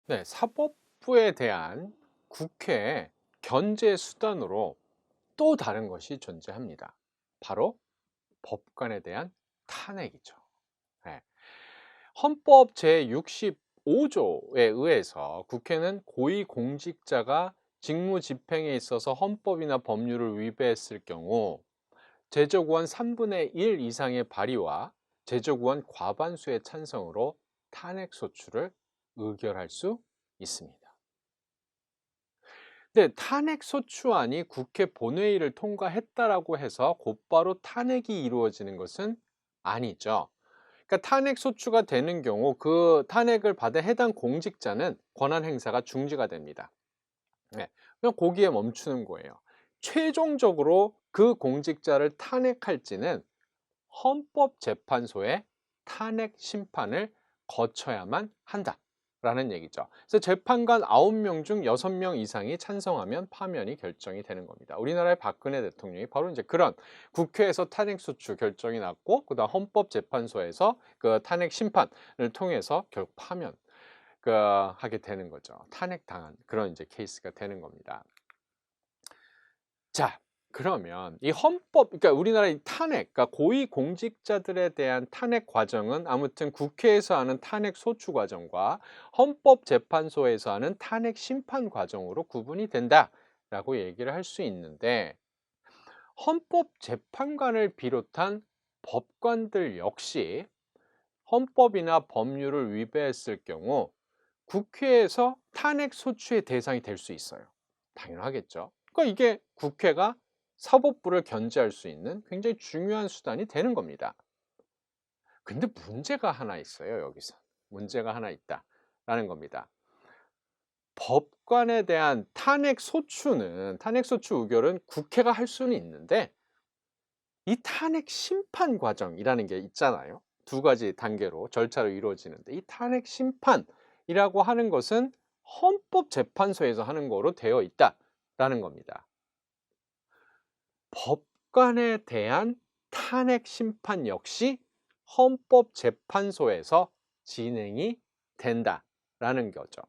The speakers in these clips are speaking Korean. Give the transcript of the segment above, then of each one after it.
네, 사법부에 대한 국회의 견제 수단으로 또 다른 것이 존재합니다. 바로 법관에 대한 탄핵이죠. 네. 헌법 제65조에 의해서 국회는 고위공직자가 직무 집행에 있어서 헌법이나 법률을 위배했을 경우 제적의원 3분의 1 이상의 발의와 제적의원 과반수의 찬성으로 탄핵소추를 의결할 수 있습니다. 네, 탄핵 소추안이 국회 본회의를 통과했다라고 해서 곧바로 탄핵이 이루어지는 것은 아니죠. 그러니까 탄핵 소추가 되는 경우 그 탄핵을 받은 해당 공직자는 권한 행사가 중지가 됩니다. 네, 그냥 거기에 멈추는 거예요. 최종적으로 그 공직자를 탄핵할지는 헌법재판소의 탄핵 심판을 거쳐야만 한다라는 얘기죠. 그래서 재판관 9명 중 6명 이상이 찬성하면 파면이 결정이 되는 겁니다. 우리나라의 박근혜 대통령이 바로 이제 그런 국회에서 탄핵소추 결정이 났고 그다음 헌법재판소에서 그 탄핵 심판을 통해서 결국 파면 하게 되는 거죠. 탄핵당한 그런 이제 케이스가 되는 겁니다. 자, 그러면 이 헌법, 그러니까 우리나라의 탄핵, 그러니까 고위공직자들에 대한 탄핵 과정은 아무튼 국회에서 하는 탄핵 소추 과정과 헌법재판소에서 하는 탄핵 심판 과정으로 구분이 된다라고 얘기를 할 수 있는데, 헌법재판관을 비롯한 법관들 역시 헌법이나 법률을 위배했을 경우 국회에서 탄핵 소추의 대상이 될 수 있어요. 당연하겠죠. 그러니까 이게 국회가 사법부를 견제할 수 있는 굉장히 중요한 수단이 되는 겁니다. 근데 문제가 하나 있어요, 여기서. 문제가 하나 있다라는 겁니다. 법관에 대한 탄핵 소추 의결은 국회가 할 수는 있는데 이 탄핵 심판 과정이라는 게 있잖아요. 두 가지 단계로 절차로 이루어지는데 이 탄핵 심판이라고 하는 것은 헌법재판소에서 하는 거로 되어 있다라는 겁니다. 법관에 대한 탄핵 심판 역시 헌법재판소에서 진행이 된다라는 거죠.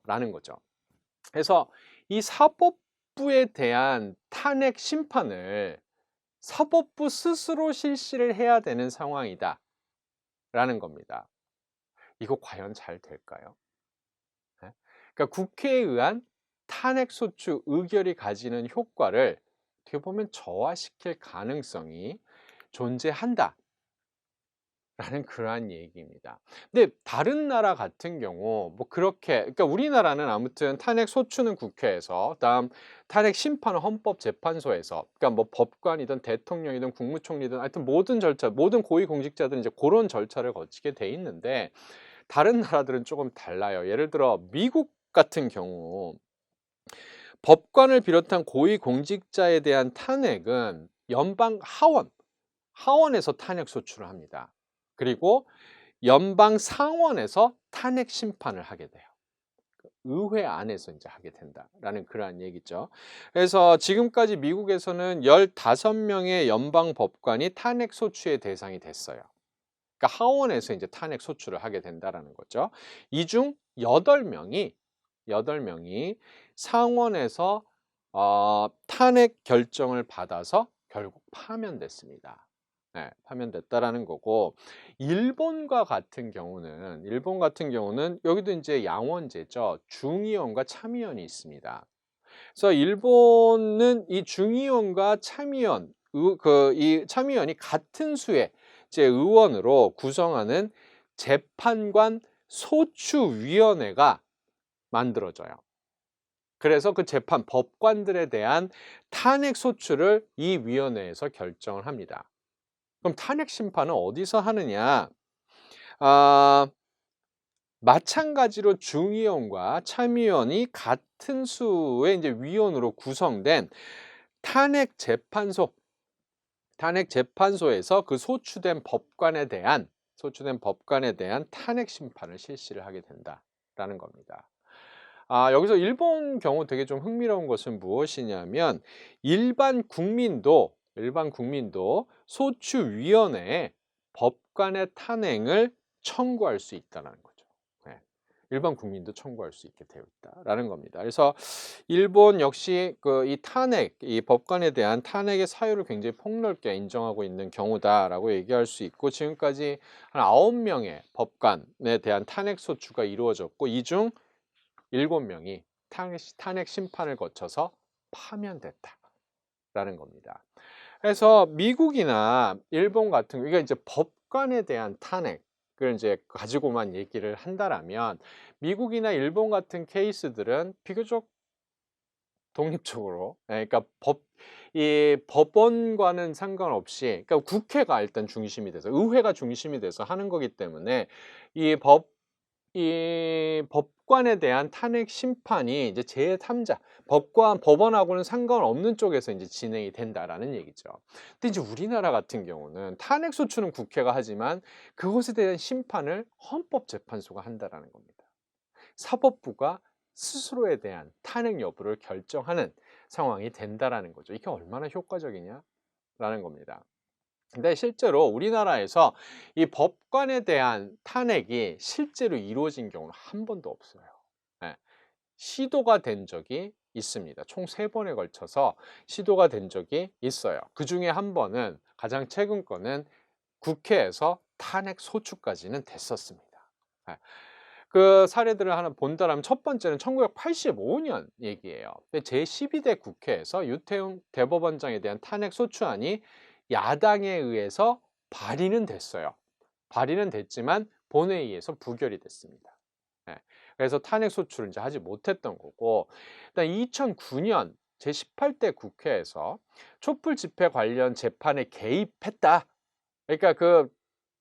그래서 이 사법부에 대한 탄핵 심판을 사법부 스스로 실시를 해야 되는 상황이다라는 겁니다. 이거 과연 잘 될까요? 예? 그러니까 국회에 의한 탄핵 소추 의결이 가지는 효과를 어떻게 보면 저하시킬 가능성이 존재한다라는 그러한 얘기입니다. 근데 다른 나라 같은 경우 뭐 그렇게, 그러니까 우리나라는 아무튼 탄핵 소추는 국회에서, 그다음 탄핵 심판은 헌법재판소에서, 그러니까 뭐 법관이든 대통령이든 국무총리든 하여튼 모든 절차, 모든 고위공직자들은 이제 그런 절차를 거치게 돼 있는데 다른 나라들은 조금 달라요. 예를 들어 미국 같은 경우 법관을 비롯한 고위공직자에 대한 탄핵은 연방 하원에서 탄핵 소추를 합니다. 그리고 연방 상원에서 탄핵 심판을 하게 돼요. 의회 안에서 이제 하게 된다라는 그러한 얘기죠. 그래서 지금까지 미국에서는 15명의 연방 법관이 탄핵 소추의 대상이 됐어요. 그러니까 하원에서 이제 탄핵 소추를 하게 된다라는 거죠. 이 중 8명이 상원에서 탄핵 결정을 받아서 결국 파면됐습니다. 네, 파면됐다라는 거고, 일본 같은 경우는 여기도 이제 양원제죠. 중의원과 참의원이 있습니다. 그래서 일본은 이 중의원과 참의원, 이 참의원이 같은 수의 제 의원으로 구성하는 재판관 소추위원회가 만들어져요. 그래서 그 법관들에 대한 탄핵 소추를 이 위원회에서 결정을 합니다. 그럼 탄핵 심판은 어디서 하느냐? 아, 마찬가지로 중의원과 참의원이 같은 수의 이제 위원으로 구성된 탄핵재판소, 탄핵재판소에서 그 소추된 법관에 대한 탄핵 심판을 실시를 하게 된다라는 겁니다. 여기서 일본 경우 되게 좀 흥미로운 것은 무엇이냐면 일반 국민도 소추위원회에 법관의 탄핵을 청구할 수 있다는 거죠. 네. 일반 국민도 청구할 수 있게 되어 있다라는 겁니다. 그래서 일본 역시 그 이 탄핵, 이 법관에 대한 탄핵의 사유를 굉장히 폭넓게 인정하고 있는 경우다라고 얘기할 수 있고, 지금까지 한 9명의 법관에 대한 탄핵 소추가 이루어졌고, 이 중 7명이 탄핵 심판을 거쳐서 파면됐다라는 겁니다. 그래서 미국이나 일본 같은 이게 이제 법관에 대한 탄핵을 이제 가지고만 얘기를 한다라면, 미국이나 일본 같은 케이스들은 비교적 독립적으로, 그러니까 이 법원과는 상관없이, 그러니까 국회가 일단 중심이 돼서, 의회가 중심이 돼서 하는 거기 때문에 이 법관에 대한 탄핵 심판이 이제 제3자, 법원하고는 상관없는 쪽에서 이제 진행이 된다라는 얘기죠. 근데 이제 우리나라 같은 경우는 탄핵 소추는 국회가 하지만 그것에 대한 심판을 헌법재판소가 한다라는 겁니다. 사법부가 스스로에 대한 탄핵 여부를 결정하는 상황이 된다라는 거죠. 이게 얼마나 효과적이냐라는 겁니다. 근데 실제로 우리나라에서 이 법관에 대한 탄핵이 실제로 이루어진 경우는 한 번도 없어요. 예. 시도가 된 적이 있습니다. 총 3번에 걸쳐서 시도가 된 적이 있어요. 그중에 한 번은, 가장 최근 거는 국회에서 탄핵 소추까지는 됐었습니다. 예. 그 사례들을 하나 본다라면, 첫 번째는 1985년 얘기예요. 제12대 국회에서 유태웅 대법원장에 대한 탄핵 소추안이 야당에 의해서 발의는 됐어요. 발의는 됐지만 본회의에서 부결이 됐습니다. 예. 그래서 탄핵 소추를 이제 하지 못했던 거고, 그다음 2009년 제18대 국회에서 촛불 집회 관련 재판에 개입했다. 그러니까 그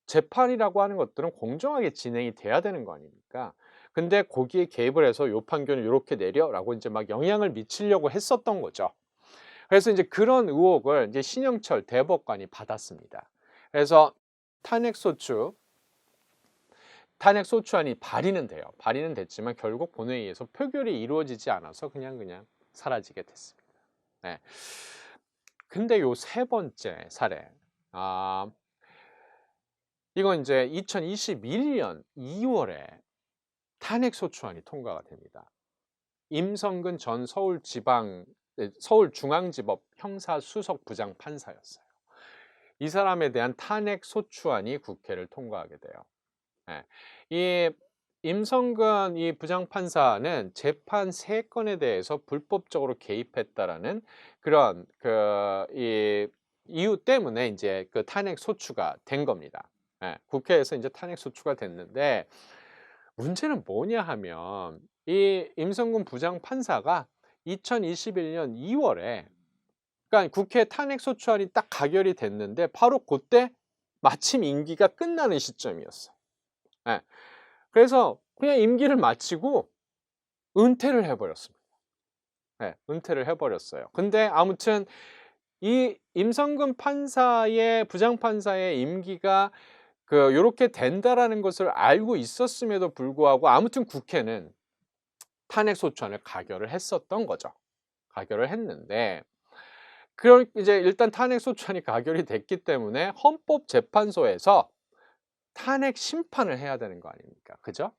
재판이라고 하는 것들은 공정하게 진행이 돼야 되는 거 아닙니까? 근데 거기에 개입을 해서 "요 판결을 요렇게 내려."라고 인제 막 영향을 미치려고 했었던 거죠. 그래서 인제 그런 의혹을 이제 신영철 대법관이 받았습니다. 그래서 탄핵 소추 탄핵 소추안이 발의는 돼요. 발의는 됐지만 결국 본회의에서 표결이 이루어지지 않아서 그냥 사라지게 됐습니다. 네. 근데 요 세 번째 사례, 이건 이제 2021년 2월에 탄핵 소추안이 통과가 됩니다. 임성근 전 서울중앙지법 형사수석 부장판사였어요. 이 사람에 대한 탄핵 소추안이 국회를 통과하게 돼요. 예. 이 임성근 이 부장판사는 재판 3건에 대해서 불법적으로 개입했다라는 그런 이 이유 때문에 이제 그 탄핵 소추가 된 겁니다. 예. 국회에서 이제 탄핵 소추가 됐는데, 문제는 뭐냐 하면, 이 임성근 부장판사가 2021년 2월에, 그러니까 국회 탄핵 소추안이 딱 가결이 됐는데 바로 그때 마침 임기가 끝나는 시점이었어요. 예. 그래서 그냥 임기를 마치고 은퇴를 해 버렸습니다. 예. 은퇴를 해 버렸어요. 근데 아무튼 이 임성근 부장판사의 임기가 요렇게 된다라는 것을 알고 있었음에도 불구하고 아무튼 국회는 탄핵 소추안을 가결을 했었던 거죠. 가결을 했는데, 이제 일단 탄핵 소추안이 가결이 됐기 때문에 헌법재판소에서 탄핵 심판을 해야 되는 거 아닙니까? 그죠?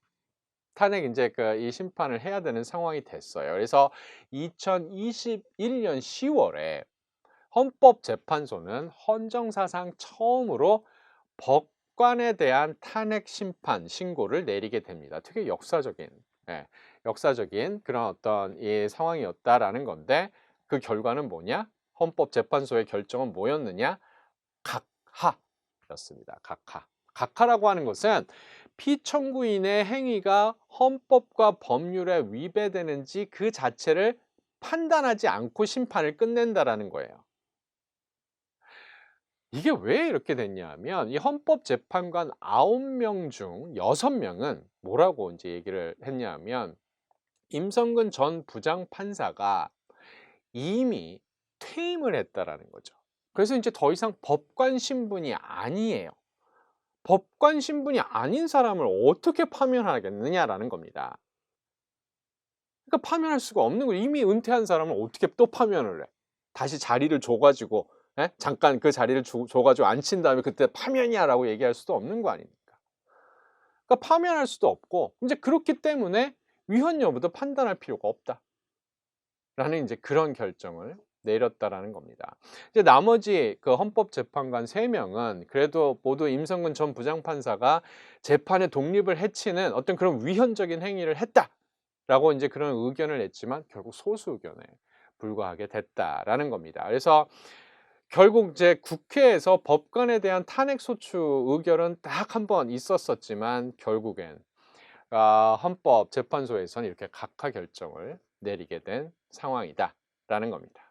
탄핵 인제 이 심판을 해야 되는 상황이 됐어요. 그래서 2021년 10월에 헌법재판소는 헌정사상 처음으로 법관에 대한 탄핵 심판 신고를 내리게 됩니다. 되게 역사적인, 예, 역사적인 그런 어떤 이 상황이었다라는 건데, 그 결과는 뭐냐? 헌법재판소의 결정은 뭐였느냐? 각하였습니다. 각하. 각하라고 하는 것은 피청구인의 행위가 헌법과 법률에 위배되는지 그 자체를 판단하지 않고 심판을 끝낸다라는 거예요. 이게 왜 이렇게 됐냐 하면, 이 헌법재판관 9명 중 6명은 뭐라고 인제 얘기를 했냐 하면, 임성근 전 부장판사가 이미 퇴임을 했다라는 거죠. 그래서 인제 더 이상 법관 신분이 아니에요. 법관 신분이 아닌 사람을 어떻게 파면하겠느냐라는 겁니다. 그러니까 파면할 수가 없는 거예요. 이미 은퇴한 사람을 어떻게 또 파면을 해. 다시 자리를 줘 가지고, 예? 잠깐 그 자리를 줘 가지고 앉힌 다음에 그때 "파면이야."라고 얘기할 수도 없는 거 아닙니까? 그러니까 파면할 수도 없고 이제 그렇기 때문에 위헌 여부도 판단할 필요가 없다라는 이제 그런 결정을 내렸다라는 겁니다. 이제 나머지 그 헌법재판관 3 명은 그래도 모두 임성근 전 부장판사가 재판의 독립을 해치는 어떤 그런 위헌적인 행위를 했다라고 인제 그런 의견을 냈지만 결국 소수 의견에 불과하게 됐다라는 겁니다. 그래서 결국 이제 국회에서 법관에 대한 탄핵 소추 의결은 딱 1번 있었었지만 결국엔 헌법재판소에서는 이렇게 각하 결정을 내리게 된 상황이다라는 겁니다.